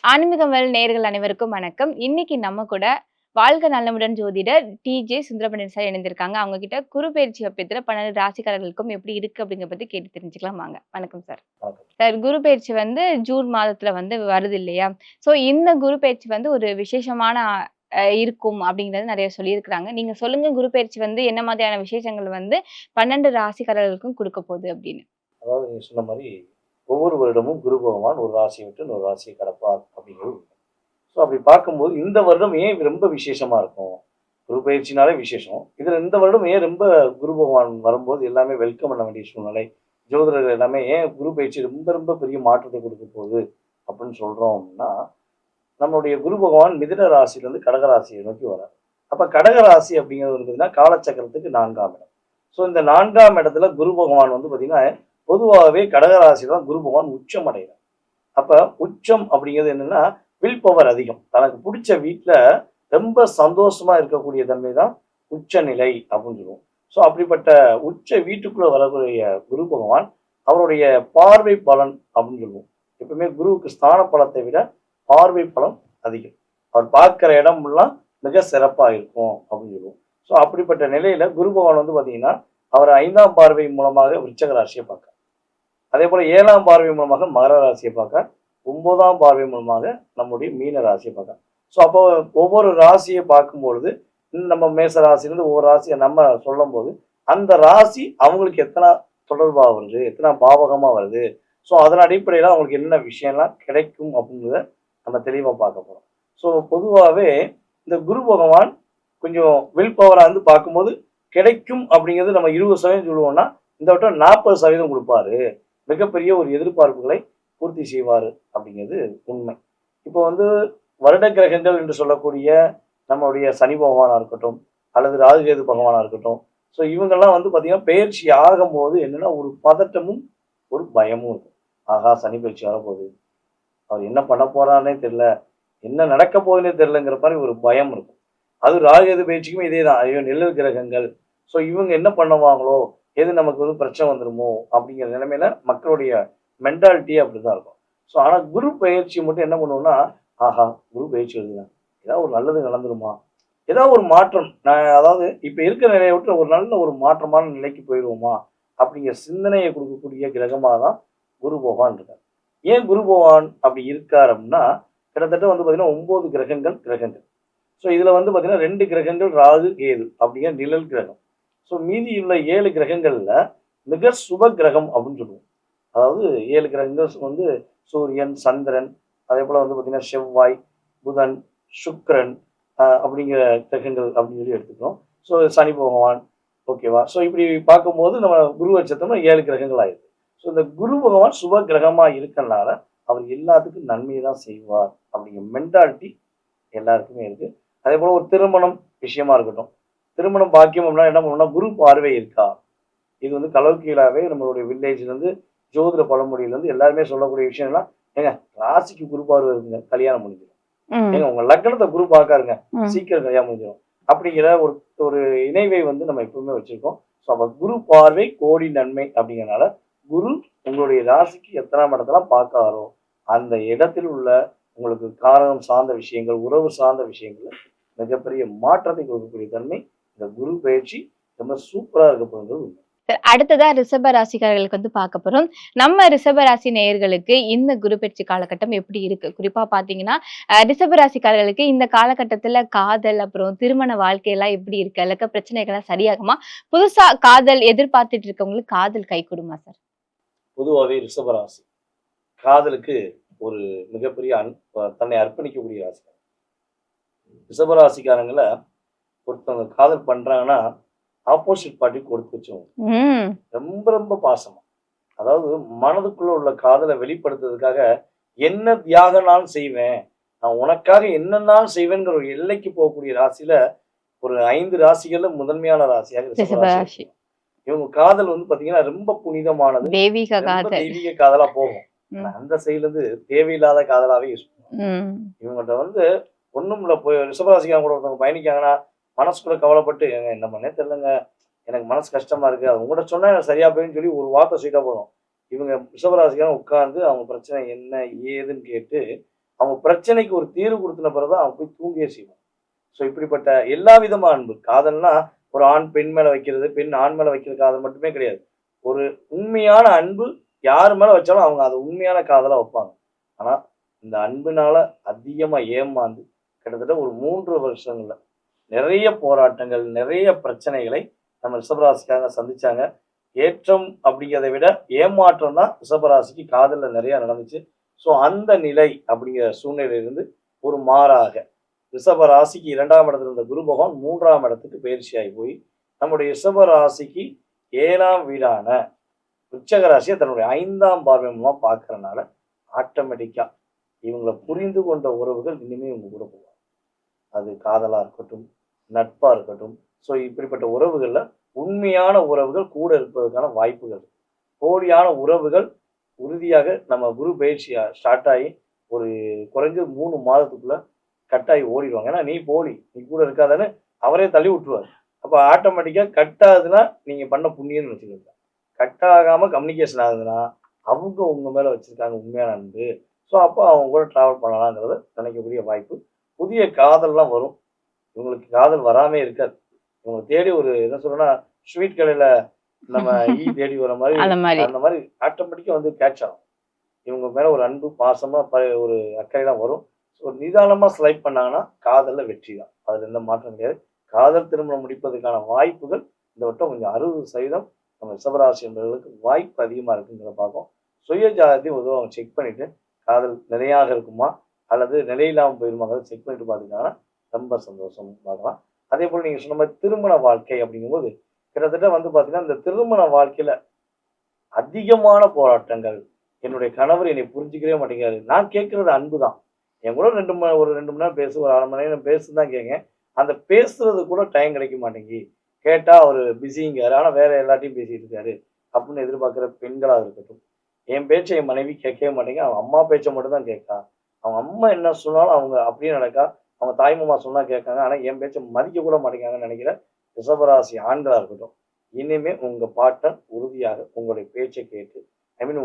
ஆன்மீகங்கள் நேயர்கள் அனைவருக்கும் வணக்கம். இன்னைக்கு நம்ம கூட வாழ்க நலமுடன் ஜோதிடர் டி.ஜே. சுந்தரபாண்டியன் சார் இணைந்திருக்காங்க. அவங்க கிட்ட குரு பெயர்ச்சி அப்பத்துல 12 ராசிக்காரர்களுக்கும் எப்படி இருக்கு அப்படிங்கிறத பத்தி கேட்டு தெரிஞ்சுக்கலாம் வாங்க. வணக்கம் சார். வணக்கம். சார் குரு பெயர்ச்சி ஜூன் மாதத்துல வருது இல்லையா? ஸோ இந்த குரு பெயர்ச்சி ஒரு விசேஷமான இருக்கும் அப்படிங்கிறது நெறைய சொல்லியிருக்கிறாங்க. நீங்க சொல்லுங்க குரு பெயர்ச்சி என்ன மாதிரியான விசேஷங்கள் 12 ராசிக்காரர்களுக்கும் குடுக்க போகுது அப்படின்னு. அதாவது நீங்க சொன்ன மாரி, ஒவ்வொரு வருடமும் குரு பகவான் ஒரு ராசியை விட்டு இன்னொரு ராசியை கடப்பார் அப்படிங்கிறது உண்மை. ஸோ அப்படி பார்க்கும்போது இந்த வருடம் ஏன் ரொம்ப விசேஷமா இருக்கும்? குரு பயிற்சினாலே விசேஷம். இதுல இந்த வருடம் ஏன் ரொம்ப குரு பகவான் வரும்போது எல்லாமே வெல்கம் பண்ண வேண்டிய சூழ்நிலை. ஜோதிடர்கள் எல்லாமே ஏன் குரு பயிற்சி ரொம்ப ரொம்ப பெரிய மாற்றத்தை கொடுக்க போகுது அப்படின்னு சொல்றோம் அப்படின்னா, நம்மளுடைய குரு பகவான் மிதுன ராசியிலிருந்து கடக ராசியை நோக்கி வரார். அப்ப கடக ராசி அப்படிங்கிறது பார்த்தீங்கன்னா காலச்சக்கரத்துக்கு 4ஆம் இடம். ஸோ இந்த 4ஆம் இடத்துல குரு பகவான் பார்த்தீங்கன்னா பொதுவாகவே கடகராசியில தான் குரு பகவான் உச்சம் அடைகிறார். அப்ப உச்சம் அப்படிங்கிறது என்னன்னா வில் பவர் அதிகம். தனக்கு பிடிச்ச வீட்டுல ரொம்ப சந்தோஷமா இருக்கக்கூடிய தன்மை தான் உச்ச நிலை அப்படின்னு சொல்லுவோம். ஸோ அப்படிப்பட்ட உச்ச வீட்டுக்குள்ள வரக்கூடிய குரு பகவான் அவருடைய பார்வை பலன் அப்படின்னு சொல்லுவோம். எப்பவுமே குருவுக்கு ஸ்தான பலத்தை விட பார்வை பலன் அதிகம். அவர் பார்க்கிற இடம் எல்லாம் மிக சிறப்பா இருக்கும் அப்படின்னு சொல்லுவோம். ஸோ அப்படிப்பட்ட நிலையில குரு பகவான் பாத்தீங்கன்னா அவர் 5ஆம் பார்வை மூலமாக விருச்சக ராசியை பார்க்க, அதே போல 7ஆம் பார்வை மூலமாக மகர ராசியை பார்க்க, 9ஆம் பார்வை மூலமாக நம்முடைய மீன ராசியை பார்க்க. ஸோ அப்போ ஒவ்வொரு ராசியை பார்க்கும்பொழுது நம்ம மேச ராசியிலிருந்து ஒவ்வொரு ராசியை நம்ம சொல்லும் போது அந்த ராசி அவங்களுக்கு எத்தனை தொடர்பா வருது, எத்தனை பாவகமா வருது, ஸோ அதன் அடிப்படையில் அவங்களுக்கு என்ன விஷயம்லாம் கிடைக்கும் அப்படிங்கிறத நம்ம தெளிவாக பார்க்க போறோம். ஸோ பொதுவாகவே இந்த குரு பகவான் கொஞ்சம் வில் பவரா பார்க்கும்போது கிடைக்கும் அப்படிங்கிறது நம்ம 20% சொல்லுவோம்னா இந்த வட்டம் 40% கொடுப்பாரு. மிகப்பெரிய ஒரு எதிர்பார்ப்புகளை பூர்த்தி செய்வார் அப்படிங்கிறது உண்மை. இப்போ வருட கிரகங்கள் என்று சொல்லக்கூடிய நம்மளுடைய சனி பகவானா இருக்கட்டும் அல்லது ராகுகேது பகவானா இருக்கட்டும், ஸோ இவங்கெல்லாம் பார்த்தீங்கன்னா பயிற்சி ஆகும்போது என்னன்னா ஒரு பதட்டமும் ஒரு பயமும் இருக்கும். ஆகா, சனி பயிற்சி வரப்போகுது, அவர் என்ன பண்ண போறான்னே தெரியல, என்ன நடக்க போகுதுன்னே தெரியலங்கிற மாதிரி ஒரு பயம் இருக்கும். அது ராகுகேது பயிற்சிக்கும் இதே தான். ஐயோ நிழல் கிரகங்கள், ஸோ இவங்க என்ன பண்ணுவாங்களோ, எது நமக்கு பிரச்சனை வந்துருமோ அப்படிங்கிற நிலைமையில மக்களுடைய மென்டாலிட்டியே அப்படிதான் இருக்கும். ஸோ ஆனால் குரு பயிற்சி மட்டும் என்ன பண்ணுவோம்னா, ஆஹா குரு பயிற்சி வருதுங்க, ஏதாவது ஒரு நல்லது நடந்துருமா, ஏதாவது ஒரு மாற்றம், நான் அதாவது இப்ப இருக்கிற நிலையை விட்டு ஒரு நல்ல ஒரு மாற்றமான நிலைக்கு போயிடுவோமா அப்படிங்கிற சிந்தனையை கொடுக்கக்கூடிய கிரகமாக தான் குரு பகவான் இருக்கார். ஏன் குரு பகவான் அப்படி இருக்கார் அப்படின்னா, கிட்டத்தட்ட பார்த்தீங்கன்னா 9 கிரகங்கள். ஸோ இதுல பார்த்தீங்கன்னா 2 கிரகங்கள் ராகு கேது அப்படிங்கிற நிழல் கிரகம். ஸோ மீதி உள்ள 7 கிரகங்கள்ல மிக சுப கிரகம் அப்படின்னு சொல்லுவோம். அதாவது 7 கிரகங்கள் சூரியன், சந்திரன், அதே போல பார்த்தீங்கன்னா செவ்வாய், புதன், சுக்கிரன் அப்படிங்கிற கிரகங்கள் அப்படின்னு சொல்லி எடுத்துக்கிறோம். ஸோ சனி பகவான், ஓகேவா. ஸோ இப்படி பார்க்கும்போது நம்ம குரு வச்சத்தோம்னா 7 கிரகங்கள் ஆயிடுது. ஸோ இந்த குரு பகவான் சுப கிரகமா இருக்கனால அவர் எல்லாத்துக்கும் நன்மையை தான் செய்வார் அப்படிங்கிற மென்டாலிட்டி எல்லாருக்குமே இருக்கு. அதே போல ஒரு திருமணம் விஷயமா இருக்கட்டும், திருமணம் பாக்கியம் அப்படின்னா என்ன பண்ணணும்னா குரு பார்வை இருக்கா, இது கலோக்கியலாவே நம்மளுடைய வில்லேஜ்ல ஜோதிட பழமொழியில எல்லாருமே சொல்லக்கூடிய விஷயம்லாம், ஏங்க ராசிக்கு குரு பார்வை இருக்குங்க, கல்யாணம் முடிஞ்சிடும், ஏங்க உங்க லக்னத்தை குரு பார்க்காருங்க, சீக்கிரம் கல்யாணம் முடிஞ்சிடும் அப்படிங்கிற ஒரு ஒரு இணைவை நம்ம எப்பவுமே வச்சிருக்கோம். ஸோ அப்ப குரு பார்வை கோடி நன்மை அப்படிங்கிறனால குரு உங்களுடைய ராசிக்கு எத்தனாம் இடத்தெல்லாம் பார்க்காரோ அந்த இடத்தில் உள்ள உங்களுக்கு காரணம் சார்ந்த விஷயங்கள், உறவு சார்ந்த விஷயங்கள் மிகப்பெரிய மாற்றத்தை கொடுக்கக்கூடிய தன்மை இந்த குரு பயிற்சி ரொம்ப சூப்பரா இருக்க போகிறது. அடுத்ததா ரிஷப ராசிக்காரர்களுக்கு பார்க்க போறோம். நம்ம ரிஷப ராசி நேயர்களுக்கு இந்த குரு பெயர்ச்சி காலகட்டம் எப்படி இருக்கு? குறிப்பா பாத்தீங்கன்னா ரிஷப ராசிக்காரர்களுக்கு இந்த காலகட்டத்துல காதல் அப்புறம் திருமண வாழ்க்கையெல்லாம் எப்படி இருக்கு? அல்லக்க பிரச்சனைகள்லாம் சரியாகுமா? புதுசா காதல் எதிர்பார்த்துட்டு இருக்கவங்களுக்கு காதல் கை கொடுமா சார்? பொதுவாகவே ரிஷபராசி காதலுக்கு ஒரு மிகப்பெரிய தன்னை அர்ப்பணிக்கக்கூடிய ராசி. ரிஷபராசிக்காரங்களை ஒருத்தவங்க காதல் பண்றாங்கன்னா ஆப்போசிட் பார்ட்டி கொடுத்து வச்சவங்க ரொம்ப ரொம்ப பாசமா, அதாவது மனதுக்குள்ள உள்ள காதலை வெளிப்படுத்துறதுக்காக என்ன தியாகனாலும் செய்வேன், நான் உனக்காக என்னன்னாலும் செய்வேங்கிற ஒரு எல்லைக்கு போகக்கூடிய ராசியில ஒரு 5 ராசிகள்ல முதன்மையான ராசியாக ரிஷபராசி. இவங்க காதல் பாத்தீங்கன்னா ரொம்ப புனிதமானது, தெய்வீக காதலா போகும். அந்த சைடுல இருந்து தேவையில்லாத காதலாவே யூஸ் பண்ணுவாங்க. இவங்கள்ட்ட ஒண்ணும் இல்ல, போய் ரிஷபராசிக்காரங்க கூட ஒருத்தவங்க பயணிக்காங்கன்னா மனசுக்குள்ள கவலைப்பட்டு என்ன பண்ணே தெரியலங்க, எனக்கு மனசு கஷ்டமா இருக்கு, அது உங்கள்கிட்ட சொன்னா எனக்கு சரியா போயின்னு சொல்லி ஒரு வார்த்தை சொல்லிட்டா போதும். இவங்க ரிஷபராசிக்காரங்க உட்கார்ந்து அவங்க பிரச்சனை என்ன ஏதுன்னு கேட்டு அவங்க பிரச்சனைக்கு ஒரு தீர்வு கொடுத்தின பிறகுதான் அவங்க போய் தூங்கியே செய்வாங்க. ஸோ இப்படிப்பட்ட எல்லா விதமான அன்பு காதல்னா ஒரு ஆண் பெண் மேல வைக்கிறது, பெண் ஆண் மேல வைக்கிற காதல் மட்டுமே கிடையாது. ஒரு உண்மையான அன்பு யார் மேல வச்சாலும் அவங்க அது உண்மையான காதலா வைப்பாங்க. ஆனா இந்த அன்புனால அதிகமா ஏமாந்து கிட்டத்தட்ட ஒரு 3 வருஷங்கள்ல நிறைய போராட்டங்கள், நிறைய பிரச்சனைகளை நம்ம ரிஷபராசிக்காரங்க சந்திச்சாங்க. ஏற்றம் அப்படிங்கிறத விட ஏமாற்றம் தான் ரிஷபராசிக்கு காதல்ல நிறைய நடந்துச்சு. ஸோ அந்த நிலை அப்படிங்கிற சூழ்நிலையிலிருந்து ஒரு மாறாக ரிஷப ராசிக்கு 2ஆம் இடத்துல இருந்த குரு பகவான் 3ஆம் இடத்துக்கு பயிற்சியாகி போய் நம்முடைய ரிஷப ராசிக்கு 7ஆம் வீடான விருச்சக ராசியை தன்னுடைய 5ஆம் பார்வை மூலமா பார்க்கறனால ஆட்டோமேட்டிக்கா இவங்களை புரிந்து கொண்ட உறவுகள் இனிமே இவங்க கூட போவாங்க. அது காதலா இருக்கட்டும், நட்பா இருக்கட்டும். ஸோ இப்படிப்பட்ட உறவுகள்ல உண்மையான உறவுகள் கூட இருப்பதற்கான வாய்ப்புகள் இருக்கு. போலியான உறவுகள் உறுதியாக நம்ம குரு பயிற்சி ஸ்டார்ட் ஆகி ஒரு குறைஞ்சது 3 மாதத்துக்குள்ள கட் ஆகி ஓடிடுவாங்க. ஏன்னா நீ போலி, நீ கூட இருக்காதன்னு அவரே தள்ளி விட்டுருவாரு. அப்ப ஆட்டோமேட்டிக்கா கட் ஆகுதுன்னா நீங்க பண்ண புண்ணியம்னு வச்சுக்கோங்க. கட் ஆகாம கம்யூனிகேஷன் ஆகுதுன்னா அவங்க உங்க மேல வச்சிருக்காங்க உண்மையான அன்பு. ஸோ அப்போ அவங்க கூட டிராவல் பண்ணலாங்கிறத நினைக்கக்கூடிய வாய்ப்பு. புதிய காதல்லாம் வரும். இவங்களுக்கு காதல் வராமே இருக்காது. இவங்க தேடி ஒரு என்ன சொல்றேன்னா, ஸ்வீட் கடையில நம்ம தேடி வர மாரி, அந்த மாதிரி. அந்த மாரி ஆட்டோமேட்டிக்கா வந்து கேட்ச் ஆகும். இவங்க மேல ஒரு அன்பு, பாசமா ஒரு அக்கறைலாம் வரும். ஸோ நிதானமா செலக்ட் பண்ணாங்கன்னா, காதல்ல வெற்றி தான். அதுல எந்த மாற்றம் கிடையாது. காதல் திருமணம் முடிப்பதற்கான வாய்ப்புகள் இந்த வட்டம் கொஞ்சம் 60% நம்ம ரிஷபராசி என்பவர்களுக்கு வாய்ப்பு அதிகமா இருக்குங்கிறத பார்ப்போம். சுய ஜாதகத்தையும் ஒரு அவங்க செக் பண்ணிட்டு, காதல் நிலையாக இருக்குமா? அல்லது நிலையில்லாம போயிருமாங்கிறத செக் பண்ணிட்டு பார்த்துக்கிட்டாங்கன்னா, ரொம்ப சந்தோஷம் பார்க்கலாம். அதேபோல நீங்க சொன்ன மாரி திருமண வாழ்க்கை அப்படிங்கும்போது, கிட்டத்தட்ட வந்து பார்த்தீங்கன்னா, இந்த திருமண வாழ்க்கையில அதிகமான போராட்டங்கள். என்னுடைய கணவர் என்னை புரிஞ்சுக்கவே மாட்டேங்கிறாரு. நான் கேட்கிறது அன்பு தான். என் கூட ஒரு 2 மணி நேரம் பேசு, ஒரு 1/2 மணி நேரம் பேசுன்னு தான் கேட்கேன். அந்த பேசுறது கூட டைம் கிடைக்க மாட்டேங்கி. கேட்டா அவரு பிஸிங்கிறாரு. ஆனா வேற எல்லார்ட்டயும் பேசிட்டு இருக்காரு. அப்படின்னு எதிர்பார்க்கிற பெண்களா இருக்கட்டும். என் பேச்ச என் மனைவி கேட்கவே மாட்டேங்கா. அவங்க அம்மா பேச்ச மட்டும் தான் கேட்கா. அவங்க அம்மா என்ன சொன்னாலும் அவங்க அப்படியே நடக்கா. அவங்க தாய் மாமா சொன்னா கேட்காங்க. ஆனா என் பேச்ச மதிக்க கூட மாட்டேங்கிறாங்கன்னு நினைக்கிற ரிஷபராசி ஆண்களா இருக்கட்டும். இனிமே உங்க பார்ட்னர் உறுதியாக உங்களுடைய பேச்ச கேட்டு,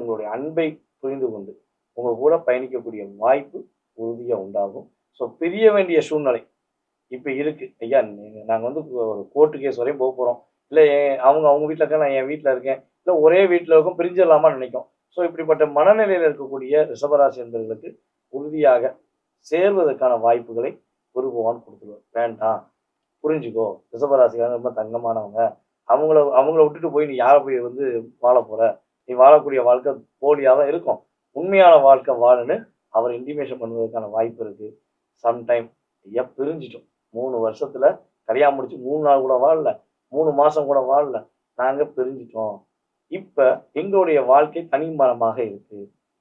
உங்களுடைய அன்பை புரிந்து கொண்டு, உங்க கூட பயணிக்கக்கூடிய வாய்ப்பு உறுதியா உண்டாகும். ஸோ பிரிய வேண்டிய சூழ்நிலை இப்ப இருக்கு. ஐயா நாங்க வந்து ஒரு கோர்ட் கேஸ் வரையும் போறோம். இல்ல அவங்க அவங்க வீட்ல இருக்காங்க, நான் என் வீட்ல இருக்கேன். இல்ல ஒரே வீட்ல இருக்கோம், பிரிஞ்சிடலாமான்னு நினைக்கும். ஸோ இப்படிப்பட்ட மனநிலையில இருக்கக்கூடிய ரிஷபராசி என்பவர்களுக்கு உறுதியாக சேர்வதற்கான வாய்ப்புகளை குரு பகவான் கொடுத்துருவார். வேண்டாம், புரிஞ்சுக்கோ. ரிஷபராசிக்காரங்க ரொம்ப தங்கமானவங்க. அவங்கள அவங்கள விட்டுட்டு போய் நீ யார போய் வந்து வாழப் போற? நீ வாழக்கூடிய வாழ்க்கை போலியா தான் இருக்கும். உண்மையான வாழ்க்கை வாழுன்னு அவர் இன்டிமேஷன் பண்ணுவதற்கான வாய்ப்பு இருக்கு. சம்டைம் ஐயா பிரிஞ்சுட்டோம். 3 வருஷத்துல கல்யாணம் முடிச்சு 3 நாள் கூட வாழல. 3 மாசம் கூட வாழல. நாங்க பிரிஞ்சுட்டோம். இப்ப எங்களுடைய வாழ்க்கை தனிமரமாக இருக்கு.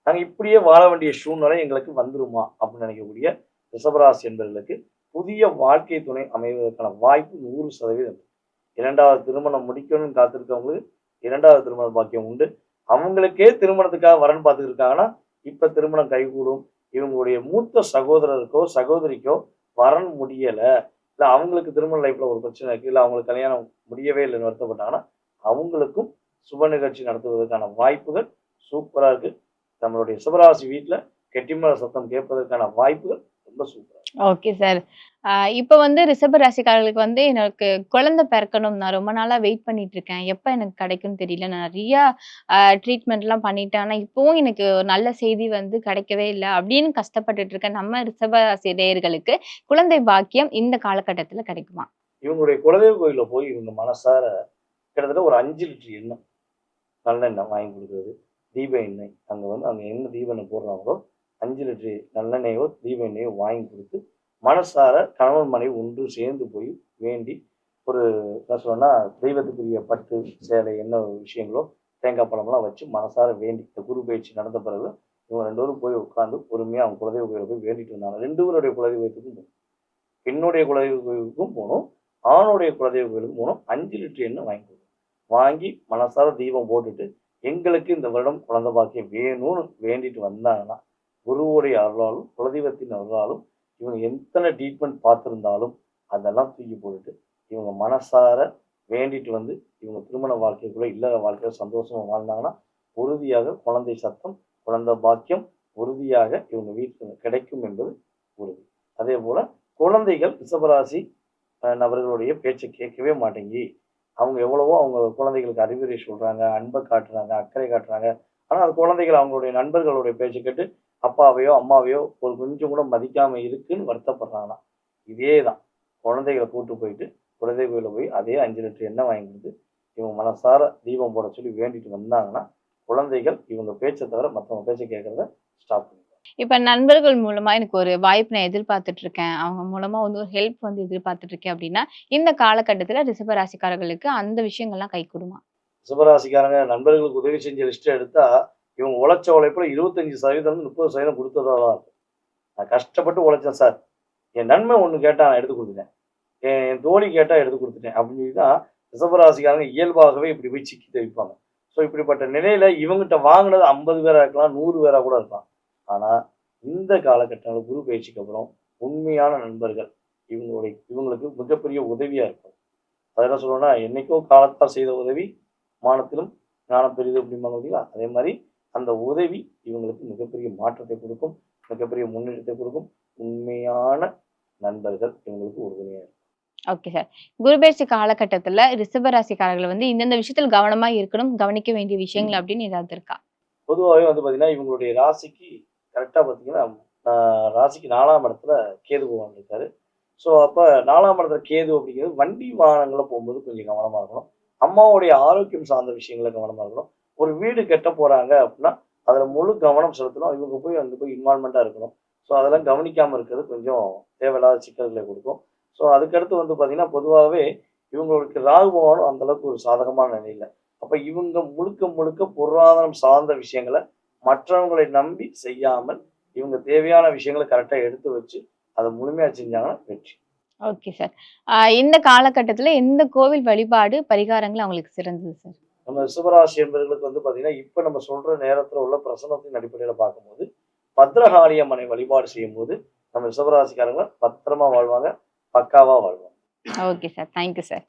நாங்க இப்படியே வாழ வேண்டிய சூழ்நிலை எங்களுக்கு வந்துருமா? அப்படின்னு நினைக்கக்கூடிய ரிஷபராசி என்பவர்களுக்கு புதிய வாழ்க்கை துணை அமைவதற்கான வாய்ப்பு 100% 2வது திருமணம் முடிக்கணும்னு காத்திருக்கவங்களுக்கு 2வது திருமண பாக்கியம் உண்டு. அவங்களுக்கே திருமணத்துக்காக வரன் பார்த்துட்டு இருக்காங்கன்னா, இப்ப திருமணம் கைகூடும். இவங்களுடைய மூத்த சகோதரருக்கோ, சகோதரிக்கோ வரன் முடியல. இல்ல அவங்களுக்கு திருமண லைஃப்ல ஒரு பிரச்சனை இருக்கு. இல்ல அவங்களுக்கு கல்யாணம் முடியவே இல்லைன்னு வருத்தப்பட்டாங்கன்னா, அவங்களுக்கும் சுப நிகழ்ச்சி நடத்துவதற்கான வாய்ப்புகள் சூப்பரா இருக்கு. நம்மளுடைய ரிஷபராசி வீட்ல கெட்டிமர சத்தம் கேட்பதற்கான வாய்ப்புகள் ரொம்ப சூப்பரா இருக்கு. Okay sir. இப்ப வந்து ரிஷப ராசிக்காரர்களுக்கு வந்து எனக்கு குழந்தை பிறக்கணும். நான் ரொம்ப நாளா வெயிட் பண்ணிட்டு இருக்கேன். எப்ப எனக்கு கிடைக்கும்னு தெரியல. நான் நெறைய ட்ரீட்மெண்ட்லாம் பண்ணிட்டேன். ஆனா இப்பவும் எனக்கு ஒரு நல்ல செய்தி வந்து கிடைக்கவே இல்ல. அப்படின்னு கஷ்டப்பட்டுட்டு இருக்க நம்ம ரிஷப ராசி நேயர்களுக்கு குழந்தை பாக்கியம் இந்த காலகட்டத்தில கிடைக்குமா? இவங்களுடைய குலதெய்வ கோயில்ல போய் இவங்க மனசார கிட்டத்தட்ட ஒரு 5 லிட்டர் எண்ணெய், நல்லெண்ணெய் வாங்கி குடுக்குறது. தீப எண்ணெய். அங்க என்ன தீப எண்ணெய் போடுறாங்களோ, 5 லிட்டர் நல்லெண்ணெயோ, தீப எண்ணெயோ வாங்கி குடுத்து, மனசார கணவன் மனைவி ஒன்று சேர்ந்து போய் வேண்டி, ஒரு என்ன சொல்லணும்னா, தெய்வத்துக்குரிய பட்டு, சேலை என்ன விஷயங்களோ, தேங்காய் பழம்லாம் வச்சு மனசார வேண்டி, இந்த குரு பயிற்சி நடந்த பிறகு, இவங்க 2 பேரும் போய் உட்கார்ந்து பொறுமையா அவங்க குலதெய்வ கோயில்ல போய் வேண்டிட்டு வந்தாங்க. 2 பேருடைய குலதெய்வத்துக்கும் போணும். பெண்ணுடைய குலதெய்வ கோயிலுக்கும் போணும். ஆணுடைய குலதெய்வ கோயிலுக்கும் போணும். 5 லிட்டர் எண்ணெய் வாங்கி குடுக்கணும். வாங்கி மனசார தீபம் போட்டுட்டு, எங்களுக்கு இந்த வருடம் குழந்தை பாக்கியம் வேணும்னு வேண்டிட்டு வந்தாங்கன்னா, குருவுடைய அருளாலும், குலதெய்வத்தின் அருளாலும், இவங்க எத்தனை ட்ரீட்மெண்ட் பார்த்திருந்தாலும், அதெல்லாம் தூக்கி போட்டுட்டு, இவங்க மனசார வேண்டிட்டு வந்து, இவங்க திருமண வாழ்க்கைக்குள்ள, இல்லற வாழ்க்கையில சந்தோஷமா வாழ்ந்தாங்கன்னா, உறுதியாக குழந்தை சத்தம், குழந்தை பாக்கியம் உறுதியாக இவங்க வீட்டில் கிடைக்கும் என்பது உறுதி. அதே போல குழந்தைகள் ரிஷபராசி நபர்களுடைய பேச்சை கேட்கவே மாட்டேங்கி அவங்க எவ்வளவோ அவங்க குழந்தைகளுக்கு அறிவுரை சொல்றாங்க, அன்பை காட்டுறாங்க, அக்கறை காட்டுறாங்க. ஆனா அது குழந்தைகள் அவங்களுடைய நண்பர்களுடைய பேச்சை கேட்டு அப்பாவையோ அம்மாவையோ ஒரு கொஞ்சம் கூட மதிக்காம இருக்குன்னு வருத்தப்படுறாங்கன்னா இதே தான். குழந்தைகளை கூட்டு போயிட்டு குழந்தை கோயில போய் அதே 5 லிட்டர் எண்ணெய் வாங்கி கொடுத்து இவங்க மனசார தீபம் போட சொல்லி வேண்டிட்டு வந்தாங்கன்னா குழந்தைகள் இவங்க பேச்சை தவிர மற்றவங்க பேச்சை கேட்கறத ஸ்டாப் பண்ணிடுவாங்க. இப்ப நண்பர்கள் மூலமா எனக்கு ஒரு வாய்ப்பு நான் எதிர்பார்த்துட்டு இருக்கேன். அவங்க மூலமா வந்து ஒரு ஹெல்ப் வந்து எதிர்பார்த்துட்டு இருக்கேன் அப்படின்னா, இந்த காலகட்டத்துல ரிஷப ராசிக்காரர்களுக்கு அந்த விஷயங்கள்லாம் கைகூடுமா? ரிஷபராசிக்காரங்க நண்பர்களுக்கு உதவி செஞ்ச லிஸ்ட் எடுத்தா இவங்க உழைச்ச உழைப்புல 25% 30% கொடுத்ததா தான் இருக்கும். நான் கஷ்டப்பட்டு உழைச்சேன் சார், என் நன்மை ஒண்ணு கேட்டா நான் எடுத்து கொடுத்துட்டேன், என் தோழி கேட்டா எடுத்து கொடுத்துட்டேன் அப்படின்னு சொல்லி தான் ரிஷபராசிக்காரங்க இயல்பாகவே இப்படி போய் சிக்கி தவிப்பாங்க. ஸோ இப்படிப்பட்ட நிலையில இவங்ககிட்ட வாங்கினது 50 பேரா இருக்கலாம், 100 பேரா கூட இருக்கலாம். ஆனா இந்த காலகட்டங்களில் குரு பயிற்சிக்கு அப்புறம் உண்மையான நண்பர்கள் இவங்களுக்கு மிகப்பெரிய உதவியா இருக்கும். அது என்ன சொல்லணும்னா, என்னைக்கோ காலத்தால் செய்த உதவி மானத்திலும் ஞானம் பெரிது அப்படிம்பாங்க பார்த்தீங்களா? அதே மாதிரி அந்த உதவி இவங்களுக்கு மிகப்பெரிய மாற்றத்தை கொடுக்கும், மிகப்பெரிய முன்னேற்றத்தை கொடுக்கும். உண்மையான நண்பர்கள் இவங்களுக்கு உறுதுணையா இருக்கும். Okay sir. குருபெயர்ச்சி காலகட்டத்துல ரிஷப ராசிக்காரர்கள் வந்து இந்தந்த விஷயத்துல கவனமா இருக்கணும், கவனிக்க வேண்டிய விஷயங்கள் அப்படின்னு ஏதாவது இருக்கா? பொதுவாகவே வந்து பார்த்தீங்கன்னா, இவங்களுடைய ராசிக்கு கரெக்டா பார்த்தீங்கன்னா, ராசிக்கு 4ஆம் இடத்துல கேது பகவான் இருக்காரு. ஸோ அப்ப 4ஆம் இடத்துல கேது அப்படிங்கிறது வண்டி வாகனங்கள்ல போகும்போது கொஞ்சம் கவனமா இருக்கணும். அம்மாவுடைய ஆரோக்கியம் சார்ந்த விஷயங்கள கவனமா இருக்கணும். ஒரு வீடு கட்ட போறாங்க அப்படின்னா, அதுல முழு கவனம் செலுத்தணும். இவங்க போய் அங்க போய் இன்வால்வ்மெண்டா இருக்கணும். ஸோ அதெல்லாம் கவனிக்காம இருக்கிறது கொஞ்சம் தேவையில்லாத சிக்கல்களை கொடுக்கும். ஸோ அதுக்கடுத்து வந்து பார்த்தீங்கன்னா, பொதுவாகவே இவங்களுக்கு ராகு பகவானும் அந்த அளவுக்கு ஒரு சாதகமான நிலையில. அப்ப இவங்க முழுக்க முழுக்க பொருளாதாரம் சார்ந்த விஷயங்கள மற்றவங்களை நம்பி செய்யாமல், இவங்க தேவையான விஷயங்கள கரெக்ட்டா எடுத்து வச்சு, அத முழுமையா செஞ்சாங்கன்னா வெற்றி. Okay sir. இந்த காலகட்டத்துல எந்த கோவில் வழிபாடு, பரிகாரங்கள் அவங்களுக்கு சிறந்தது சார்? நம்ம ரிஷபராசி என்பவர்களுக்கு வந்து பார்த்தீங்கன்னா, இப்ப நம்ம சொல்ற நேரத்துல உள்ள பிரசனத்தின் அடிப்படையில பார்க்கும்போது, பத்ரகாளி அம்மனை வழிபாடு செய்யும்போது, நம்ம ரிஷபராசிக்காரங்க பத்திரமா வாழ்வாங்க, பக்காவா வாழ்வாங்க. Okay sir. Thank you sir.